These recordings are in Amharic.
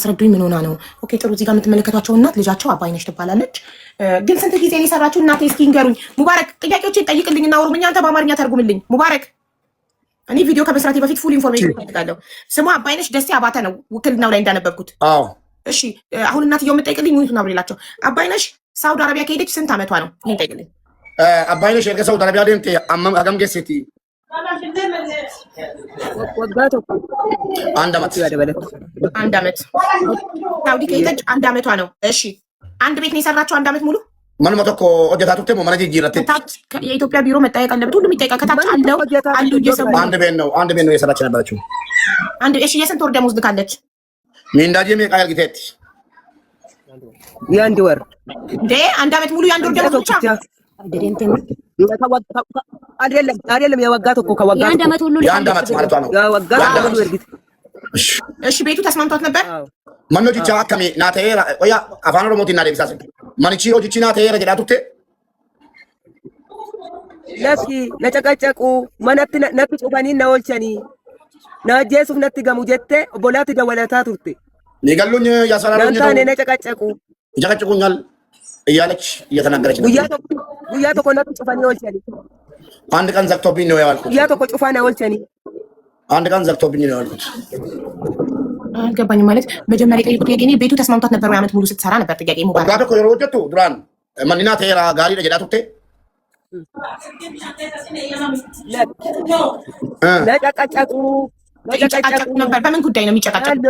አስረዱኝ ምን ሆና ነው? ኦኬ ጥሩ። እዚህ ጋር የምትመለከቷቸው እናት ልጃቸው አባይነሽ ትባላለች። ግን ስንት ጊዜ ነው የሰራችሁ? እናቴ እስኪ ንገሩኝ። ሙባረክ ጥያቄዎችን ጠይቅልኝና ኦሮምኛ አንተ በአማርኛ ተርጉምልኝ። ሙባረክ እኔ ቪዲዮ ከመስራቴ በፊት ፉል ኢንፎርሜሽን እፈልጋለሁ። ስሟ አባይነሽ ደሴ አባተ ነው ውክልናው ላይ እንዳነበብኩት። አዎ እሺ። አሁን እናትየው የምጠይቅልኝ ሙይቱ ነው ብላቸው። አባይነሽ ሳውዲ አረቢያ ከሄደች ስንት ዓመቷ ነው? ይሄን ጠይቅልኝ። አባይነሽ ከሳውዲ አረቢያ ደምቴ አገም ገሴቲ ወጋቶ አንድ ዓመት ሳውዲ ከሄደች አንድ ዓመቷ ነው። እሺ አንድ ቤት ነው የሰራችው አንድ ዓመት ሙሉ? ማን መተኮ ወጀታቱ ተሞ ማነጂ ጂራቴ የኢትዮጵያ ቢሮ መጠየቅ አለበት። ሁሉም ይጠይቃል። ከታች አሉ እየሰሙ አንድ ቤት ነው የሰራች ነበረችው። እሺ የስንት ወር ደሞዝ ልካለች? ሚንዳጂ ሜቃል ጊቴት የአንድ ወር አንድ ዓመት ሙሉ የአንድ ወር ደሞዝ ብቻ አይደለም የወጋት እኮ ከወጋት የአንድ ዓመት ሁሉ የአንድ ዓመት ማለት ነው። የወጋት ወርጊት እሺ ቤቱ ተስማምቷት ነበር? ማን ነው ጂቻ አከሚ ናቴራ ወያ አፋን ኦሮሞቲ እና ደብሳስ ማንቺ ኦጂቺ ናቴራ ጀዳቱቴ ለኪ ለጨቀጨቁ ማናት ነክ ጩፋኒ ናወልቸኒ ናጄሱፍ ነት ገሙ ጀቴ ቦላት ደወለታ ቱርቴ ሊገሉኝ ያሰራሩኝ ነው ታኔ ነጨቀጨቁ ይጨቀጭቁኛል እያለች እየተናገረች ነው። ጉያ ተኮ ነት ጩፋኒ ወልቸኒ አንድ ቀን ዘግቶብኝ ነው ያልኩት። ጉያ ተኮ ጩፋና ወልቸኒ አንድ ቀን ዘግቶብኝ ነው ያልኩት። አልገባኝም። ማለት መጀመሪያ የጠየቁት ጥያቄ እኔ ቤቱ ተስማምቷት ነበር ወይ ዓመት ሙሉ ስትሰራ ነበር ጥያቄ ሙባረክ ወጋቶ ኮ የሮጀቱ ዱራን ማንና ተራ ጋሪ ለጀዳቱቴ ለጨቀጨቁ ነበር። በምን ጉዳይ ነው የሚጨቃጨቁ?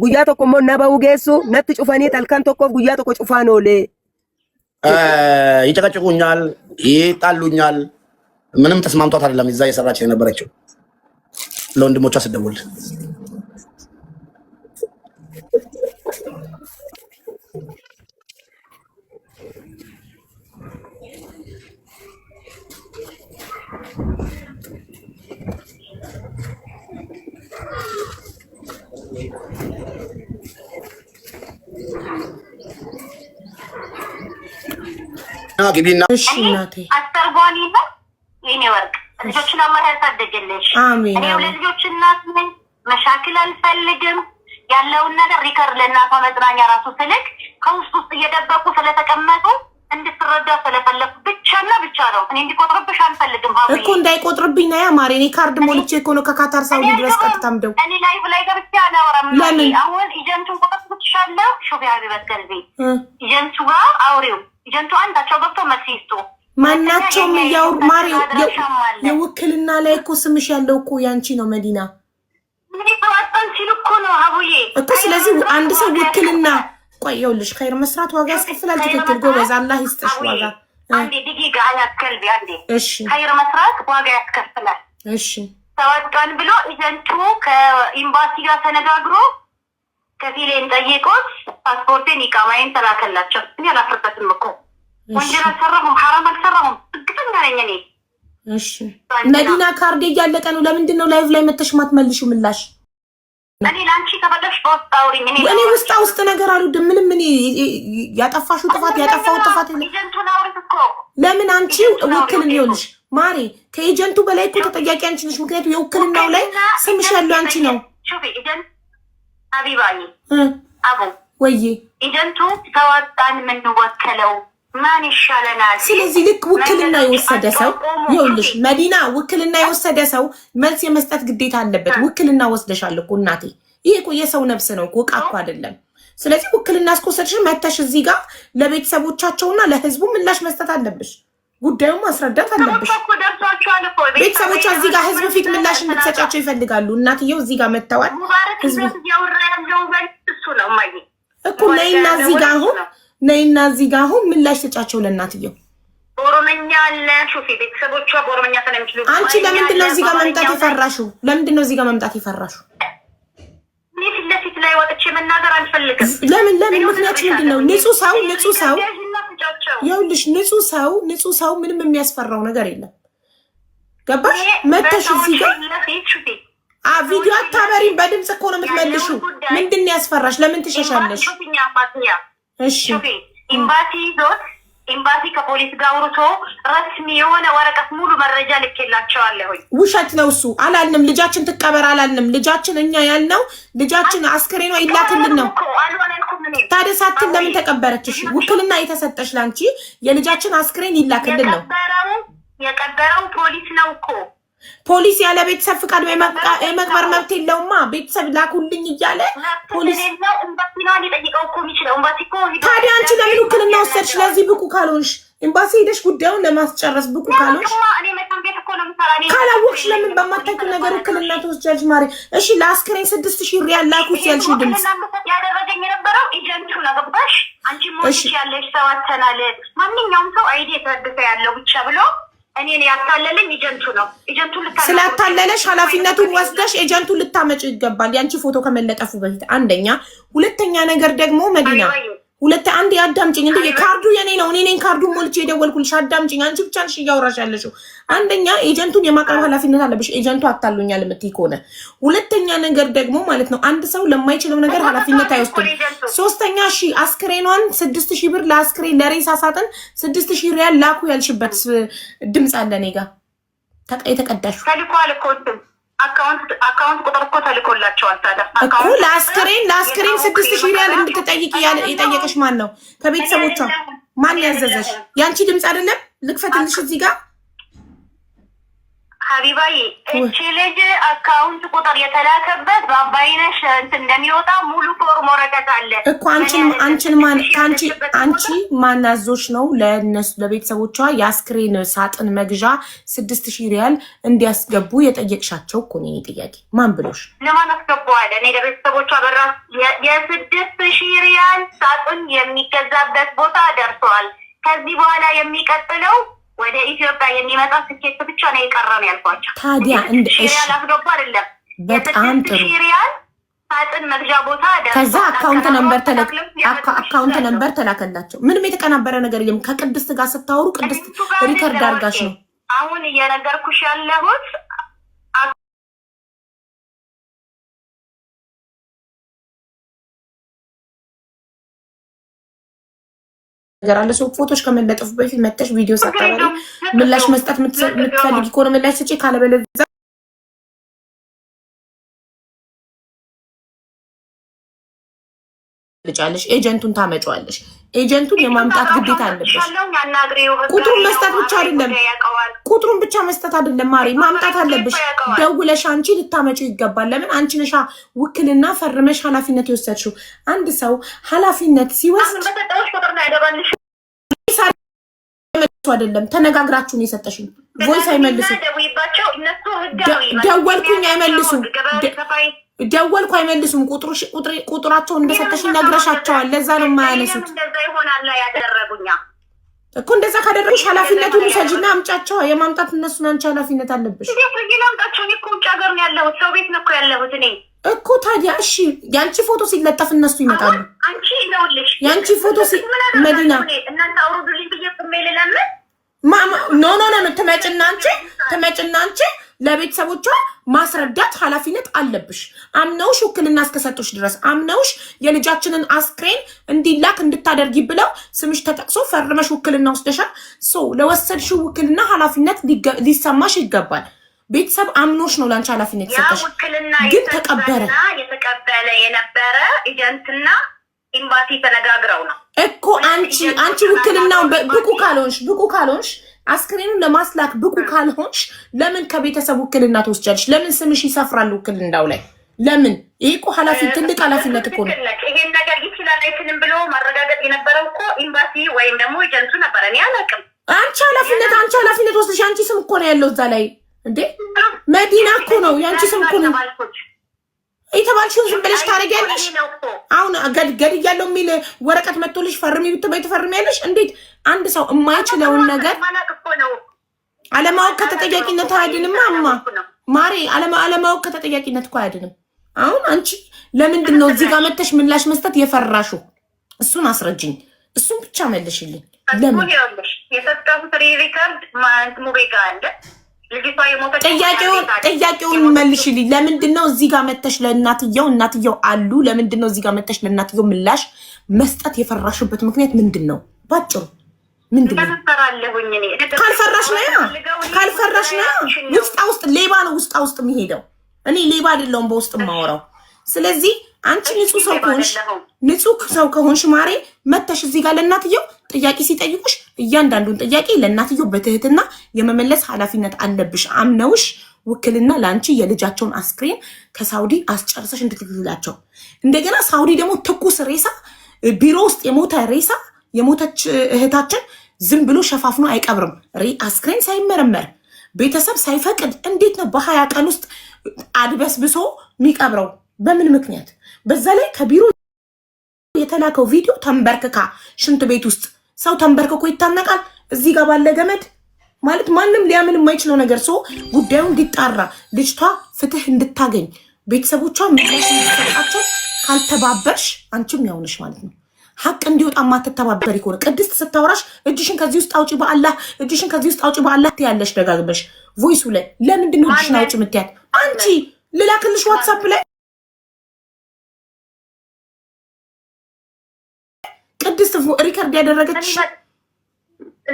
ጉያ ተኮ ሞ ነበው ጌሱ ነት ጩፋኒ ታልካን ተኮ ጉያ ተኮ ጩፋኖሌ ይጨቀጭቁኛል፣ ይጣሉኛል። ምንም ተስማምቷት አይደለም እዛ የሰራች የነበረችው። ለወንድሞቿ ስደውል ግቢና አስተርጓሚ ነው የኔ ወርቅ ልጆችን አላህ ያሳደገልሽ። አሜን። እኔ ለልጆች እናት ነኝ። መሻክል አልፈልግም። ያለውን ነገር ሪከር ለእናቷ መጽናኛ ራሱ ስልክ ከውስጥ እየደበቁ ስለተቀመጡ እንድትረዳ ስለፈለኩ ብቻና ብቻ ነው። እኔ እንዲቆጥርብሽ አልፈልግም። ሀብዬ እኮ እንዳይቆጥርብኝ ነው ያማሬ። እኔ ካርድ ሞልቼ እኮ ነው ከካታር ሳውዲ ድረስ ቀጥታምደው እኔ ላይቭ ላይ ገብቼ አላወራም። አሁን ኤጀንቱን ቆጥርብሻለሁ። ሹፊ ሀቢበት ገልቤ ኤጀንቱ ጋር አውሪው። ኤጀንቱ አንዳቸው ገብቶ መልስ ይስጡ። ማናቸውም ያውር ማሪ የውክልና ላይ እኮ ስምሽ ያለው እኮ ያንቺ ነው መዲና። ምን ተዋጣን ሲሉ እኮ ነው ሀቡዬ እኮ። ስለዚህ አንድ ሰው ውክልና ቆየውልሽ ኸይር መስራት ዋጋ ያስከፍላል። ትክክል ጎበዝ፣ አላህ ይስጥሽ ዋጋ። አንዴ ዲጊጋ ያስከልቢ አንዴ እሺ፣ ኸይር መስራት ዋጋ ያስከፍላል። እሺ ተዋጣን ብሎ ኤጀንቱ ከኤምባሲ ጋር ተነጋግሮ ከፊሌን ጠይቆት ፓስፖርቴን ኢቃማዬን ተላከላቸው። እኔ አላፈርበትም እኮ ወንጀል አልሰራሁም፣ ሐራም አልሰራሁም። እርግጠኛ ነኝ እኔ። እሺ መዲና ካርድ እያለቀ ነው። ለምንድን ነው ላይቭ ላይ መተሽ ማትመልሺው ምላሽ? እኔ ላንቺ ከፈለግሽ በውስጥ አውሪኝ። እኔ ውስጥ ነገር አልወድም። ምንም እኔ ያጠፋው ጥፋት ኤጀንቱን አውሪት እኮ። ለምን አንቺ ውክልና ይኸውልሽ ማሪ፣ ከኤጀንቱ በላይ እኮ ተጠያቂ አንቺ ነሽ። ምክንያቱም የውክልናው ላይ ስምሽ ያለው አንቺ ነው። ሹፊ ኤጀንት አቢባይ አቡ ወይ ኤጀንቱ ተዋጣን የምንወከለው ማን ይሻለናል? ስለዚህ ልክ ውክልና የወሰደ ሰው ይኸውልሽ መዲና፣ ውክልና የወሰደ ሰው መልስ የመስጠት ግዴታ አለበት። ውክልና ወስደሻል እኮ እናቴ። ይሄ እኮ የሰው ነፍስ ነው እኮ ዕቃ እኮ አይደለም። ስለዚህ ውክልና እስከወሰድሽ መተሽ እዚህ ጋር ለቤተሰቦቻቸውና ለህዝቡ ምላሽ መስጠት አለብሽ። ጉዳዩን ማስረዳት አለብሽ። ቤተሰቦቿ እዚህ ጋር ህዝብ ፊት ምላሽ እንድትሰጫቸው ይፈልጋሉ። እናትየው እዚህ ጋር መጥተዋል። ህዝቡ እኮ ነይና እዚህ ጋር አሁን ነይና እዚህ ጋር አሁን ምላሽ ሰጫቸው ለእናትየው። ኦሮምኛ አለ ሹፊ ቤተሰቦቿ በኦሮምኛ ስለሚችሉ። አንቺ ለምንድን ነው እዚህ ጋር መምጣት የፈራሽው? ለምንድን ነው እዚህ ጋር መምጣት የፈራሽው? እኔ ፊት ለፊት ላይ ወጥቼ መናገር አልፈልግም። ለምን? ምክንያቱ ምንድን ነው? ንጹህ ሰው ይኸውልሽ፣ ንጹህ ሰው ምንም የሚያስፈራው ነገር የለም። ገባሽ? መተሽ እዚህ ጋር ቪዲዮ አታበሪም። በድምፅ እኮ ነው የምትመልሺው። ምንድን ነው ያስፈራሽ? ለምን ትሸሻለሽ? እሺ ኤምባሲ ይዞት ኤምባሲ ከፖሊስ ጋር አውርቶ ረስሚ የሆነ ወረቀት ሙሉ መረጃ ልኬላቸዋለሁ። ውሸት ነው እሱ። አላልንም ልጃችን ትቀበር አላልንም። ልጃችን እኛ ያልነው ልጃችን አስክሬኗ ይላክልን ነው። ታዲያ ሳትን ለምን ተቀበረችሽ? ውክልና የተሰጠሽ ላንቺ የልጃችን አስክሬን ይላክልን ነው። የቀበረው ፖሊስ ነው እኮ። ፖሊስ ያለ ቤተሰብ ፍቃድ የመቅበር መብት የለውማ። ቤተሰብ ላኩልኝ እያለ ፖሊስ ታዲያ አንቺ ለምን ውክልና ወሰድሽ? ለዚህ ብቁ ካልሆንሽ ኤምባሲ ሄደሽ ጉዳዩን ለማስጨረስ ብቁ ካልሆንሽ ካላወቅሽ ለምን በማታውቂው ነገር ውክልና ትወስጃለሽ? ማሪ እሺ ለአስክሬን 6000 ሪያል ላኩት ያልሽው ድምፅ ያደረገኝ የነበረው ኤጀንቱ ነው። ገባሽ? አንቺ ሞሽ ያለሽ ሰው አተናለ ማንኛውም ሰው አይዲ የተደረገ ያለው ብቻ ብሎ እኔን ያታለለኝ ኤጀንቱ ነው። ኤጀንቱ ስላታለለሽ ኃላፊነቱን ወስደሽ ኤጀንቱን ልታመጪ ይገባል። ያንቺ ፎቶ ከመለጠፉ በፊት አንደኛ። ሁለተኛ ነገር ደግሞ መዲና አንድ አዳምጪኝ። እንዴ ካርዱ የኔ ነው። እኔ ነኝ ካርዱን ሞልቼ የደወልኩልሽ። አዳምጪኝ። አንቺ ብቻ ነሽ እያወራሽ ያለሽው። አንደኛ ኤጀንቱን የማቅረብ ኃላፊነት አለብሽ፣ ኤጀንቱ አታሉኛል የምትይ ከሆነ። ሁለተኛ ነገር ደግሞ ማለት ነው አንድ ሰው ለማይችለው ነገር ኃላፊነት አይወስድም። ሶስተኛ እሺ አስክሬኗን 6000 ብር ለአስክሬን ለሬሳ ሳጥን 6000 ሪያል ላኩ ያልሽበት ድምፅ አለ እኔ ጋር የተቀዳሽ ተልኳል እኮ አካውንት ቁጥር እኮ ተልኮላቸዋል። ታዲያ እኮ ለአስክሬን 6000 ሪያል እንድትጠይቂ የጠየቀሽ ማን ነው? ከቤተሰቦቿ ማን ያዘዘሽ? ያንቺ ድምፅ አይደለም? ልክፈትልሽ እዚህ ጋር ሀቢባዬ። እቺ ልጅ አካውንት ቁጥር የተላከበት በአባይነሽ እንትን እንደሚወጣ ሙሉ ፎርም ወረቀት አለ እኮ። አንቺ ማን አዞሽ ነው ለነሱ ለቤተሰቦቿ የአስክሬን ሳጥን መግዣ 6000 ሪያል እንዲያስገቡ የጠየቅሻቸው እኮ ነው ጥያቄ። ማን ብሎሽ? ለማን አስገባዋለ? እኔ ለቤተሰቦቿ በራ የ6000 ሪያል ሳጥን የሚገዛበት ቦታ ደርሰዋል። ከዚህ በኋላ የሚቀጥለው ወደ ኢትዮጵያ የሚመጣ ስኬት ብቻ ነው የቀረ ነው ያልኳቸው። ታዲያ እንደ ሪያል አስገቡ አይደለም በጣም ጥሩ ሪያል ሳጥን መግዣ ቦታ ደርሰዋል። ከዛ አካውንት ነምበር ተላከላቸው። ምንም የተቀናበረ ነገር የለም። ከቅድስት ጋር ስታወሩ ቅድስት ሪከርድ አድርጋሽ ነው አሁን እየነገርኩሽ ያለሁት። ነገር አለ ሰው ፎቶች ከመለጠፉ በፊት መተሽ ቪዲዮ ሳታበሪ ምላሽ መስጠት የምትፈልጊ ከሆነ ምላሽ ስጪ። ካለበለዚያ ልጫለሽ ኤጀንቱን ታመጫዋለሽ። ኤጀንቱን የማምጣት ግዴታ አለብሽ። ቁጥሩን መስጠት ብቻ አይደለም፣ ቁጥሩን ብቻ መስጠት አይደለም ማሪ፣ ማምጣት አለብሽ። ደውለሽ አንቺ ልታመጪው ይገባል። ለምን አንቺ ነሻ ውክልና ፈርመሽ ኃላፊነት የወሰድሽው። አንድ ሰው ኃላፊነት ሲወስድ አይደለም ተነጋግራችሁን የሰጠሽኝ ቮይስ አይመልሱ። ደወልኩኝ አይመልሱም። ደወልኩ አይመልሱም። ቁጥራቸውን እንደሰጠሽኝ ነግረሻቸዋል። ለዛ ነው የማያነሱት እኮ። እንደዛ ካደረግሽ ኃላፊነቱን ውሰጂና አምጫቸው። የማምጣት እነሱን አንቺ ኃላፊነት አለብሽ እኮ። ታዲያ እሺ ያንቺ ፎቶ ሲለጠፍ እነሱ ይመጣሉ። ያንቺ ፎቶ መዲና ኖ ትመጭና አንቺ ለቤተሰቦቿ ማስረዳት ኃላፊነት አለብሽ። አምነውሽ ውክልና እስከሰጡሽ ድረስ አምነውሽ የልጃችንን አስክሬን እንዲላክ እንድታደርጊ ብለው ስምሽ ተጠቅሶ ፈርመሽ ውክልና ወስደሻል። ለወሰድሽው ውክልና ኃላፊነት ሊሰማሽ ይገባል። ቤተሰብ አምኖሽ ነው ለአንቺ ኃላፊነት የሰጠሽ። ግን ተቀበረ የተቀበለ የነበረ ኤጀንትና ኤምባሲ ተነጋግረው ነው እኮ። አንቺ ውክልናው ብቁ ካልሆንሽ አስክሬኑን ለማስላክ ብቁ ካልሆንሽ ለምን ከቤተሰብ ውክልና ትወስጃለሽ? ለምን ስምሽ ይሰፍራል ውክልናው ላይ? ለምን? ይሄ እኮ ትልቅ ኃላፊነት እኮ ነው። ይሄን ነገር ይችላል አይችልም ብሎ ማረጋገጥ የነበረው እኮ ኤምባሲ ወይም ደግሞ ኤጀንቱ ነበር። እኔ አላውቅም። አንቺ ኃላፊነት ወስደሽ አንቺ ስም እኮ ነው ያለው እዛ ላይ እንዴ። መዲና እኮ ነው ያንቺ ስም እኮ ነው የተባልሽውን ዝም ብለሽ ታደርጊያለሽ። አሁን ገድያለሁ የሚል ወረቀት መጥቶልሽ ፈርሚ ብትበይ ትፈርሚያለሽ። እንዴት አንድ ሰው የማይችለውን ነገር አለማወቅ ከተጠያቂነት አያድንም። ማሬ አለማወቅ ከተጠያቂነት እኮ አያድንም። አሁን አንቺ ለምንድን ነው እዚህ ጋር መተሽ ምላሽ መስጠት የፈራሽው? እሱን አስረጅኝ። እሱን ብቻ መልሽልኝ። ለምን የሰጠሁት ሪከርድ ሙቤ ጋር አለ። ጥያቄውን መልሽልኝ። ለምንድን ነው እዚህ ጋር መተሽ እናትየው አሉ? ለምንድን ነው እዚህ ጋር መተሽ ለእናትየው ምላሽ መስጠት የፈራሽበት ምክንያት ምንድን ነው? ባጭሩ ምንድነው? ካልፈራሽ ነው ውስጥ ሌባ ነው ውስጥ የሚሄደው። እኔ ሌባ አይደለሁም በውስጥ የማወራው። ስለዚህ አንቺ ንጹህ ሰው ከሆንሽ ማሬ መተሽ እዚህ ጋር ለእናትየው ጥያቄ ሲጠይቁሽ እያንዳንዱን ጥያቄ ለእናትየው በትህትና የመመለስ ኃላፊነት አለብሽ። አምነውሽ ውክልና ለአንቺ የልጃቸውን አስክሬን ከሳውዲ አስጨርሰሽ እንድትልላቸው። እንደገና ሳውዲ ደግሞ ትኩስ ሬሳ ቢሮ ውስጥ የሞተ ሬሳ የሞተች እህታችን ዝም ብሎ ሸፋፍኖ አይቀብርም። አስክሬን ሳይመረመር ቤተሰብ ሳይፈቅድ እንዴት ነው በ20 ቀን ውስጥ አድበስብሶ የሚቀብረው? በምን ምክንያት? በዛ ላይ ከቢሮ የተላከው ቪዲዮ ተንበርክካ ሽንት ቤት ውስጥ ሰው ተንበርክኮ ይታነቃል። እዚህ ጋር ባለ ገመድ ማለት ማንም ሊያምን የማይችለው ነገር ሰው ጉዳዩ እንዲጣራ ልጅቷ ፍትህ እንድታገኝ ቤተሰቦቿ ምላሽ እንዲሰጣቸው ካልተባበርሽ አንቺም ያውንሽ ማለት ነው። ሀቅ እንዲወጣ ማትተባበር ይሆን? ቅድስት ስታወራሽ እጅሽን ከዚህ ውስጥ አውጪ በአላህ እጅሽን ከዚህ ውስጥ አውጪ በአላህ ትያለሽ ደጋግመሽ ቮይሱ ላይ። ለምንድን ነው እጅሽን አውጪ የምትያት? አንቺ ልላክልሽ ዋትሳፕ ላይ ቅድስት ሪከርድ ያደረገች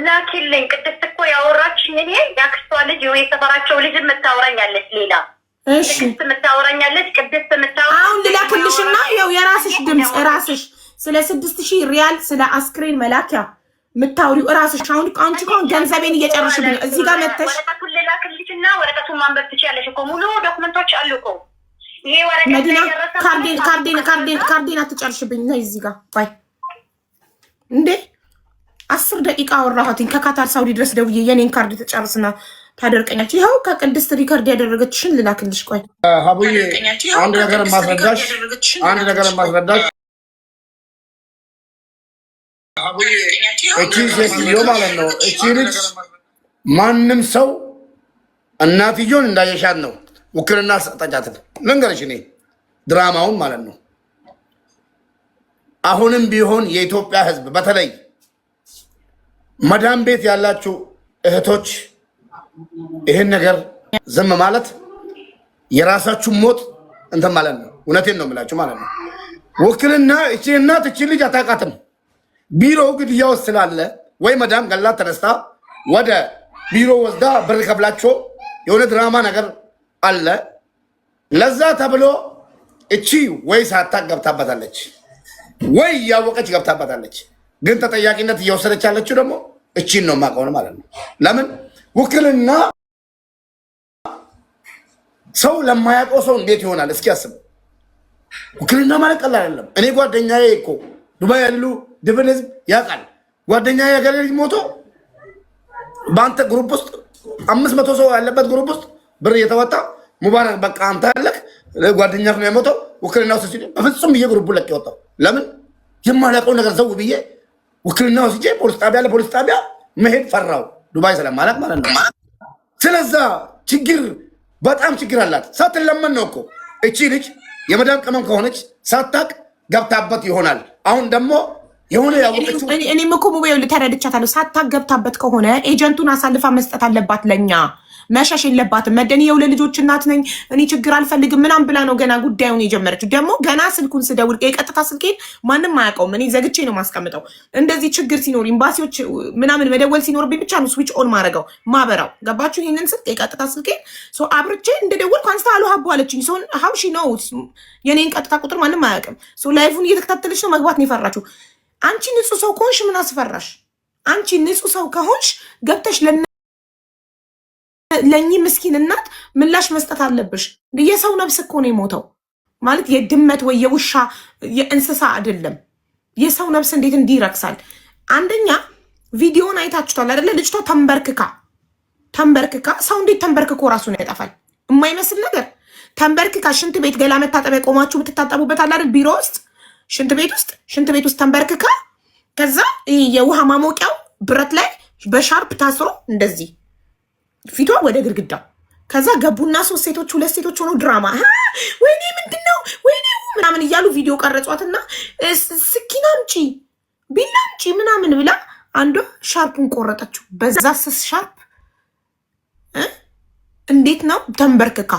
ላኪልኝ። ቅድስት እኮ ያወራችኝ እኔ ያክስቷ ልጅ ወይ የሰፈራቸው ልጅ የምታወራኛለች ሌላ ቅድስት የምታወራኛለች ቅድስት የምታወራ አሁን ልላክልሽና ያው የራስሽ ድምፅ ራስሽ ስለ 6000 ሪያል ስለ አስክሬን መላኪያ የምታወሪው ራስሽ። አሁን አንቺ እንኳን ገንዘቤን እየጨረሽብኝ እዚህ ጋር መተሽ ወረቀቱን ልላክልሽና ወረቀቱን ማንበብ ትችያለሽ እኮ ሙሉ ዶክመንቶች አሉ እኮ። ይሄ ወረቀት መዲና ካርዴን አትጨርሽብኝ። ነይ እዚህ ጋር ባይ እንዴ 10 ደቂቃ አወራኋትኝ ከካታር ሳውዲ ድረስ ደውዬ የኔን ካርድ ተጨርስና ታደርቀኛች። ይኸው ከቅድስት ሪከርድ ያደረገችሽን ልላክልሽ። ቆይ ሀቡዬ አንድ ነገር ማስረዳሽ እቺ ሴትዮ ማለት ነው እቺ ልጅ ማንም ሰው እናትየውን እንዳየሻት ነው ውክልና ሰጠቻት። ልንገርሽ እኔ ድራማውን ማለት ነው። አሁንም ቢሆን የኢትዮጵያ ሕዝብ በተለይ መዳም ቤት ያላችሁ እህቶች ይሄን ነገር ዝም ማለት የራሳችሁ ሞት እንትን ማለት ነው። እውነቴን ነው የምላችሁ ማለት ነው። ውክልና እቺ እናት እቺ ልጅ አታውቃትም። ቢሮ ግድያ ውስጥ ስላለ ወይ መዳም ገላት ተነስታ ወደ ቢሮ ወስዳ ብር ከፍላቸው የሆነ ድራማ ነገር አለ። ለዛ ተብሎ እቺ ወይ ሳታውቅ ገብታበታለች ወይ ያወቀች ገብታበታለች። ግን ተጠያቂነት እየወሰደች ያለችው ደግሞ እቺን ነው የማውቀው ማለት ነው። ለምን ውክልና ሰው ለማያውቀው ሰው እንዴት ይሆናል? እስኪ አስብ። ውክልና ማለት ቀላል አይደለም። እኔ ጓደኛዬ እኮ ዱባይ ያሉ ድብን ህዝብ ያውቃል። ጓደኛዬ ያገሬ ልጅ ሞቶ በአንተ ግሩፕ ውስጥ 500 ሰው ያለበት ግሩፕ ውስጥ ብር እየተወጣ ሙባረክ በቃ አንተ ያለክ ጓደኛህ ነው የሞተው ውክልና ውስጥ ሲል በፍጹም ብዬ ግሩፕ ለቅ የወጣው ለምን የማላውቀው ነገር ዘው ብዬ ውክልና ወስጄ ፖሊስ ጣቢያ መሄድ ፈራው። ዱባይ ስለማላውቅ ማለት ነው። ስለዛ ችግር በጣም ችግር አላት። ሳትለመን ነው እኮ እቺ ልጅ የመዳም ቅመም ከሆነች ሳታውቅ ገብታበት ይሆናል። አሁን ደግሞ የሆነ ያወቀችው እኔም እኮ ሙቤው ልተረድቻታለሁ። ሳታውቅ ገብታበት ከሆነ ኤጀንቱን አሳልፋ መስጠት አለባት። ለኛ መሸሽ የለባትም። መደኔ የሁለት ልጆች እናት ነኝ እኔ ችግር አልፈልግም ምናምን ብላ ነው ገና ጉዳዩን የጀመረችው። ደግሞ ገና ስልኩን ስደውል የቀጥታ ስልኬን ማንም አያውቀውም። እኔ ዘግቼ ነው ማስቀምጠው። እንደዚህ ችግር ሲኖር ኤምባሲዎች ምናምን መደወል ሲኖርብኝ ብቻ ነው ስዊች ኦን ማበራው። ገባችሁ? ይሄንን ስልክ የቀጥታ ስልኬን አብርቼ እንደደወልኩ አንስታ አሉ ሀቡ አለችኝ። ሀው ሺ ነው የኔን ቀጥታ ቁጥር ማንም አያውቅም። ላይፉን እየተከታተለች ነው መግባት ነው የፈራችሁ። አንቺ ንጹህ ሰው ከሆንሽ ምን አስፈራሽ? አንቺ ንጹህ ሰው ከሆንሽ ገብተሽ ለእኚህ ምስኪን እናት ምላሽ መስጠት አለብሽ። የሰው ነብስ እኮ ነው የሞተው ማለት የድመት ወይ የውሻ የእንስሳ አይደለም። የሰው ነብስ እንዴት እንዲህ ይረክሳል? አንደኛ ቪዲዮን አይታችኋል አይደለ? ልጅቷ ተንበርክካ ሰው እንዴት ተንበርክኮ ራሱን ያጠፋል? የማይመስል ነገር ተንበርክካ ሽንት ቤት ገላ መታጠቢያ ቆማችሁ ብትታጠቡበት አለ አይደል? ቢሮ ውስጥ ሽንት ቤት ውስጥ ተንበርክካ ከዛ የውሃ ማሞቂያው ብረት ላይ በሻርፕ ታስሮ እንደዚህ ፊቷ ወደ ግድግዳው ከዛ ገቡና ሁለት ሴቶች ሆኖ ድራማ ወይኔ ምንድነው ወይኔ ምናምን እያሉ ቪዲዮ ቀረጿትና ስኪና አምጪ ቢላ አምጪ ምናምን ብላ አንዷ ሻርፑን ቆረጠችው። በዛ ስስ ሻርፕ እንዴት ነው ተንበርክካ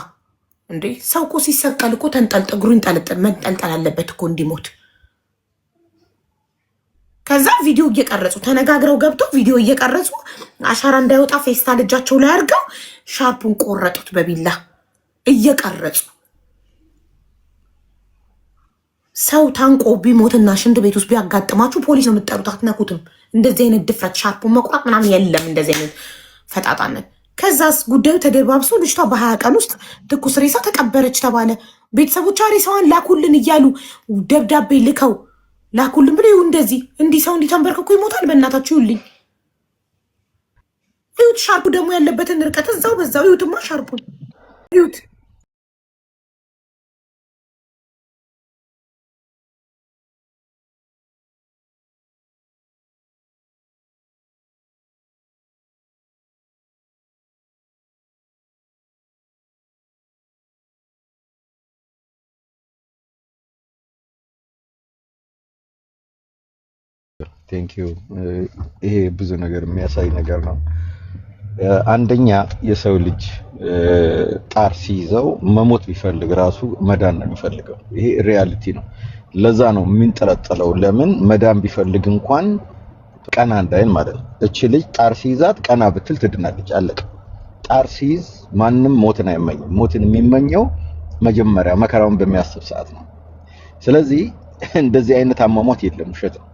እንዴ? ሰው እኮ ሲሰቀል እኮ ተንጠልጠል እግሩን መንጠልጠል አለበት እኮ እንዲሞት። ከዛ ቪዲዮ እየቀረጹ ተነጋግረው ገብተው ቪዲዮ እየቀረጹ አሻራ እንዳይወጣ ፌስታል እጃቸው ላይ አድርገው ሻርፑን ቆረጡት በቢላ እየቀረጹ። ሰው ታንቆ ቢሞትና ሽንት ቤት ውስጥ ቢያጋጥማችሁ ፖሊስ ነው የምትጠሩት፣ አትነኩትም። እንደዚህ አይነት ድፍረት ሻርፑን መቁረጥ ምናምን የለም፣ እንደዚህ አይነት ፈጣጣነት። ከዛስ ጉዳዩ ተደባብሶ ልጅቷ በ20 ቀን ውስጥ ትኩስ ሬሳ ተቀበረች ተባለ። ቤተሰቦቿ ሬሳዋን ላኩልን እያሉ ደብዳቤ ልከው ላኩልን ብለው እንደዚህ እንዲህ ሰው እንዲተንበርክኮ ይሞታል። በእናታችሁ ይውልኝ ይሁት። ሻርፑ ደግሞ ያለበትን ርቀት እዛው በዛው ይሁትማ። ሻርፑን ይሁት። ቴንኪዩ። ይሄ ብዙ ነገር የሚያሳይ ነገር ነው። አንደኛ የሰው ልጅ ጣር ሲይዘው መሞት ቢፈልግ ራሱ መዳን ነው የሚፈልገው። ይሄ ሪያሊቲ ነው። ለዛ ነው የሚንጠለጠለው። ለምን መዳን ቢፈልግ እንኳን ቀና እንዳይል ማለት ነው። እቺ ልጅ ጣር ሲይዛት ቀና ብትል ትድናለች። አለቀ። ጣር ሲይዝ ማንም ሞትን አይመኝም። ሞትን የሚመኘው መጀመሪያ መከራውን በሚያስብ ሰዓት ነው። ስለዚህ እንደዚህ አይነት አሟሟት የለም፣ ውሸት ነው።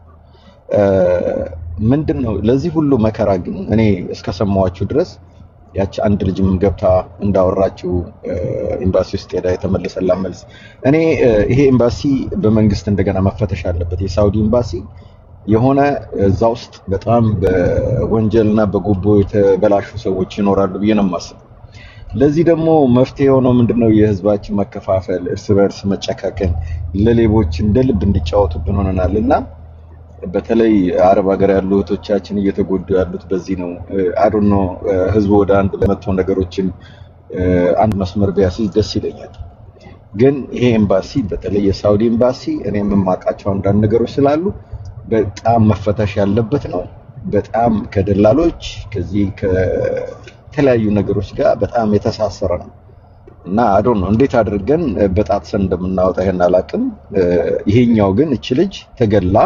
ምንድነው ለዚህ ሁሉ መከራ ግን እኔ እስከሰማዋችሁ ድረስ ያቺ አንድ ልጅም ገብታ እንዳወራችሁ ኤምባሲ ውስጥ ሄዳ የተመለሰላት መልስ እኔ ይሄ ኤምባሲ በመንግስት እንደገና መፈተሽ አለበት። የሳውዲ ኤምባሲ የሆነ እዛ ውስጥ በጣም በወንጀልና በጉቦ የተበላሹ ሰዎች ይኖራሉ ብዬ ነው የማስበው። ለዚህ ደግሞ መፍትሄ የሆነው ምንድነው የህዝባችን መከፋፈል፣ እርስ በርስ መጨካከን፣ ለሌቦች እንደ ልብ እንዲጫወቱብን ሆነናልና በተለይ አረብ ሀገር ያሉ እህቶቻችን እየተጎዱ ያሉት በዚህ ነው። አዶን ነው ህዝቡ ወደ አንድ ለመጥቶ ነገሮችን አንድ መስመር ቢያስይዝ ደስ ይለኛል። ግን ይሄ ኤምባሲ በተለይ የሳውዲ ኤምባሲ እኔ የምማቃቸው አንዳንድ ነገሮች ስላሉ በጣም መፈተሽ ያለበት ነው። በጣም ከደላሎች ከዚህ ከተለያዩ ነገሮች ጋር በጣም የተሳሰረ ነው እና አዶን ነው እንዴት አድርገን በጣጥሰን እንደምናወጣ ይሄን አላውቅም። ይሄኛው ግን እቺ ልጅ ተገላ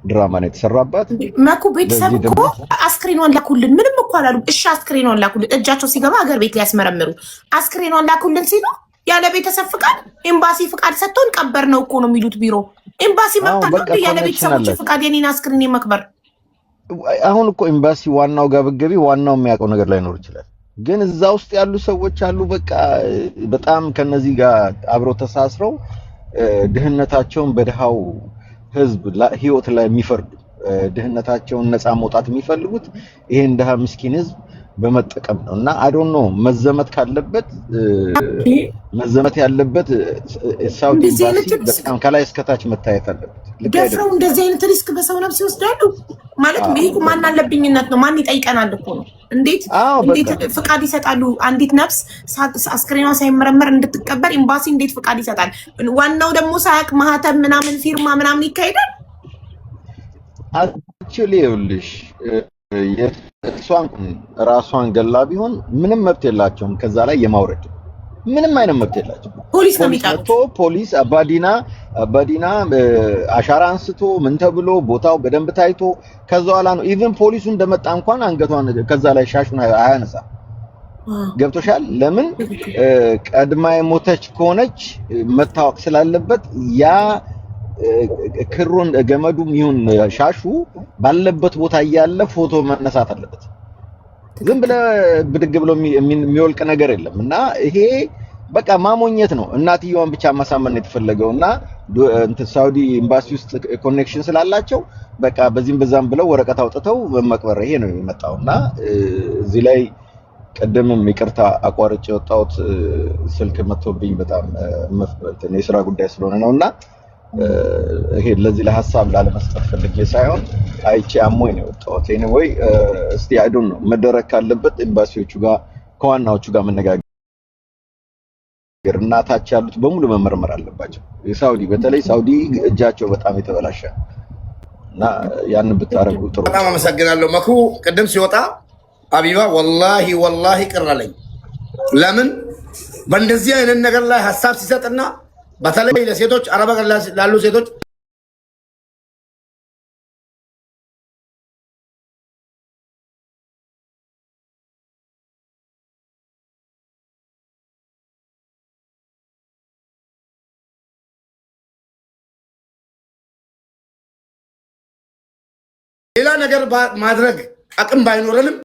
ድራማ ነው የተሰራባት። መኩ ቤተሰብ እኮ አስክሬኗን ላኩልን ምንም እኮ አላሉ። እሺ አስክሬኗን ላኩልን፣ እጃቸው ሲገባ ሀገር ቤት ሊያስመረምሩ አስክሬኗን ላኩልን ሲሉ ያለ ቤተሰብ ፍቃድ ኤምባሲ ፍቃድ ሰጥቶን ቀበር ነው እኮ ነው የሚሉት። ቢሮ ኤምባሲ መጣ ያለ ቤተሰቦች ፍቃድ የኔን አስክሬን መቅበር። አሁን እኮ ኤምባሲ ዋናው ጋር ብትገቢ ዋናው የሚያውቀው ነገር ላይኖር ይችላል። ግን እዛ ውስጥ ያሉ ሰዎች አሉ በቃ በጣም ከነዚህ ጋር አብረው ተሳስረው ድህነታቸውን በድሃው ህዝብ ህይወት ላይ የሚፈርዱ ድህነታቸውን ነፃ መውጣት የሚፈልጉት ይሄን ድሃ ምስኪን ህዝብ በመጠቀም ነው። እና አዶን ነው መዘመት ካለበት መዘመት ያለበት ሳውዲ ኤምባሲ በጣም ከላይ እስከታች መታየት አለበት። ደፍረው እንደዚህ አይነት ሪስክ በሰው ነፍስ ይወስዳሉ ማለት ይሄ ማን አለብኝነት ነው? ማን ይጠይቀናል እኮ ነው። እንዴት ፍቃድ ይሰጣሉ? አንዲት ነፍስ አስክሬኗ ሳይመረመር እንድትቀበር ኤምባሲ እንዴት ፍቃድ ይሰጣል? ዋናው ደግሞ ሳያቅ ማህተም ምናምን ፊርማ ምናምን ይካሄዳል። አክቹሊ ይኸውልሽ የእሷን ራሷን ገላ ቢሆን ምንም መብት የላቸውም ከዛ ላይ የማውረድ ምንም አይነት መብት የላቸውም። ፖሊስ ነው የሚጣለው። ፖሊስ አባዲና አሻራ አንስቶ ምን ተብሎ ቦታው በደንብ ታይቶ ከዛ በኋላ ነው ኢቭን ፖሊሱ እንደመጣ እንኳን አንገቷን ከዛ ላይ ሻሹን አያነሳ። ገብቶሻል? ለምን ቀድማ የሞተች ከሆነች መታወቅ ስላለበት ያ ክሩን ገመዱም ይሁን ሻሹ ባለበት ቦታ እያለ ፎቶ መነሳት አለበት። ዝም ብለህ ብድግ ብሎ የሚወልቅ ነገር የለም። እና ይሄ በቃ ማሞኘት ነው። እናትየዋን ብቻ ማሳመን ነው የተፈለገውና ሳውዲ ኤምባሲ ውስጥ ኮኔክሽን ስላላቸው በቃ በዚህም በዛም ብለው ወረቀት አውጥተው መቅበር ይሄ ነው የመጣውና እዚህ ላይ ቀደምም ይቅርታ አቋርጬ የወጣሁት ስልክ መጥቶብኝ በጣም የስራ ጉዳይ ስለሆነ ነውና ይሄ ለዚህ ለሐሳብ ላለመስጠት ፈልጌ ሳይሆን አይቼ አሞኝ ነው የወጣሁት። ኤኒዌይ እስቲ አይ ዶንት ኖ መደረግ ካለበት ኤምባሲዎቹ ጋር ከዋናዎቹ ጋር መነጋገር እናታች ያሉት በሙሉ መመርመር አለባቸው። የሳውዲ በተለይ ሳውዲ እጃቸው በጣም የተበላሸ እና ያን ብታረጉ ጥሩ። በጣም አመሰግናለሁ። መኩ ቅድም ሲወጣ አቢባ ወላሂ ቅር አለኝ። ለምን በእንደዚህ አይነት ነገር ላይ ሐሳብ ሲሰጥና በተለይ ለሴቶች አረብ ላሉ ሴቶች ሌላ ነገር ማድረግ አቅም ባይኖረንም